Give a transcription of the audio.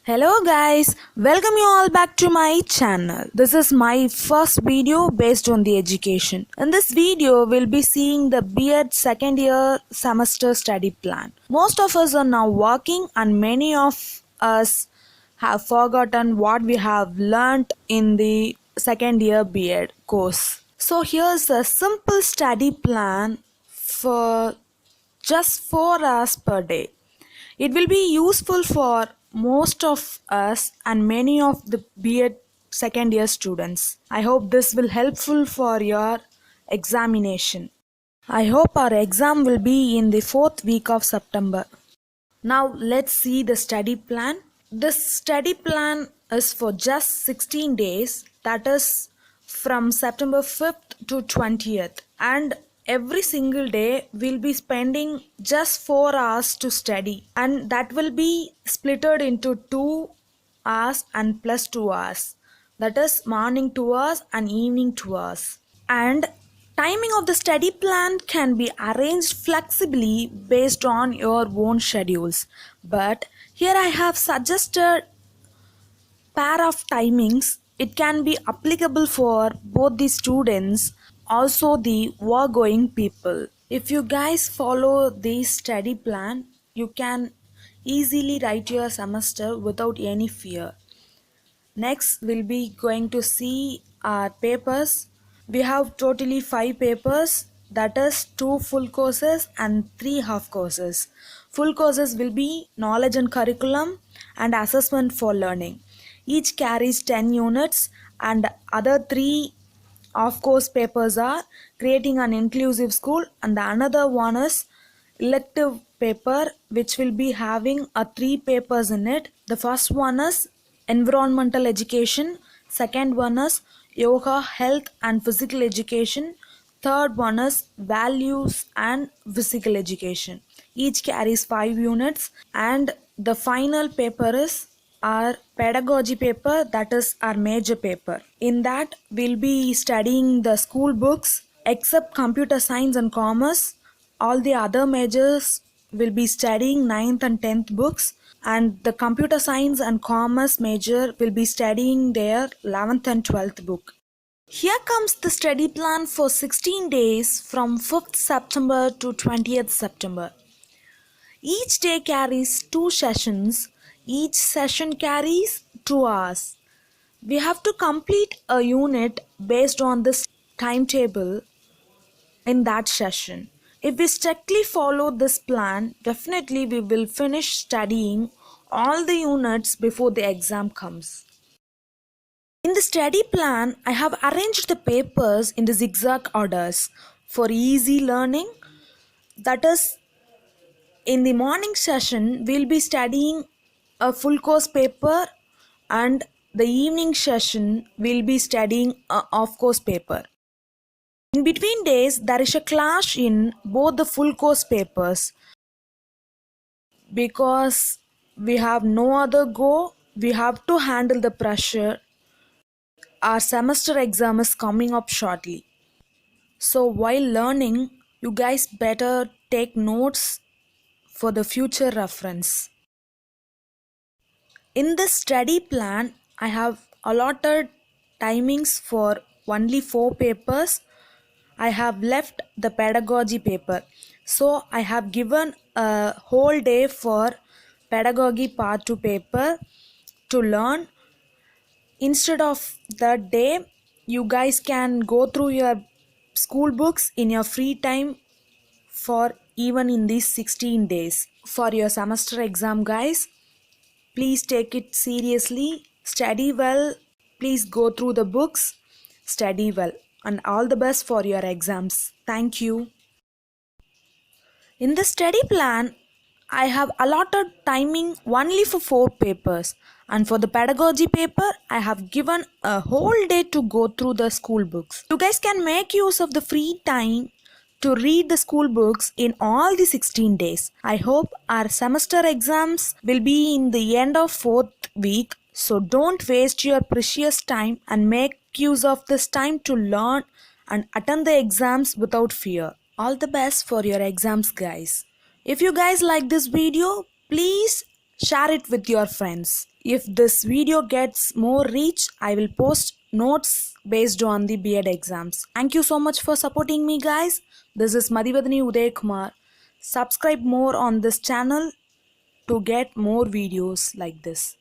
Hello guys, welcome you all back to my channel. This is my first video based on the education. In this video, we'll be seeing the B.Ed second year semester study plan. Most of us are now working and many of us have forgotten what we have learnt in the second year B.Ed course. So here's a simple study plan for just 4 hours per day. It will be useful for most of us and many of the B.Ed second year students. I hope this will helpful for your examination. I hope our exam will be in the 4th week of September. Now let's see the study plan. This study plan is for just 16 days, that is from September 5th to 20th, and every single day we'll be spending just 4 hours to study, and that will be splitted into 2 hours and plus 2 hours, that is morning 2 hours and evening 2 hours. And timing of the study plan can be arranged flexibly based on your own schedules, but here I have suggested pair of timings. It can be applicable for both the students also the work going people. If you guys follow this study plan, you can easily write your semester without any fear. Next, we'll be going to see our papers. We have totally 5 papers, that is 2 full courses and 3 half courses. Full courses will be knowledge and curriculum and assessment for learning. Each carries 10 units, and other 3 of course papers are creating an inclusive school, and the another one is elective paper which will be having a 3 papers in it. The first one is environmental education, second one is yoga, health and physical education, third one is values and physical education. Each carries 5 units, and the final paper is our pedagogy paper, that is our major paper. In that we'll be studying the school books except computer science and commerce. All the other majors will be studying 9th and 10th books, and the computer science and commerce major will be studying their 11th and 12th book. Here comes the study plan for 16 days from 5th September to 20th September. Each day carries 2 sessions. Each session carries 2 hours. We have to complete a unit based on this timetable in that session. If we strictly follow this plan, definitely we will finish studying all the units before the exam comes. In the study plan, I have arranged the papers in the zigzag orders for easy learning. That is, in the morning session, we'll be studying a full course paper, and the evening session, we'll be studying a off course paper. In between days, there is a clash in both the full course papers because we have no other go. We have to handle the pressure. Our semester exam is coming up shortly. So while learning, you guys better take notes for the future reference. In this study plan, I have allotted timings for only 4 papers. I have left the pedagogy paper. So I have given a whole day for pedagogy part 2 paper to learn. Instead of that day, you guys can go through your school books in your free time for even in these 16 days. For your semester exam, guys, please take it seriously, study well, please go through the books, study well, and all the best for your exams. Thank you. In the study plan, I have allotted timing only for 4 papers, and for the pedagogy paper, I have given a whole day to go through the school books. You guys can make use of the free time to read the school books in all the 16 days. I hope our semester exams will be in the end of 4th week, so don't waste your precious time and make use of this time to learn and attend the exams without fear. All the best for your exams, guys. If you guys like this video, please share it with your friends. If this video gets more reach, I will post notes based on the B.Ed exams. Thank you so much for supporting me, guys. This is Madhivadini Uday Kumar. Subscribe more on this channel to get more videos like this.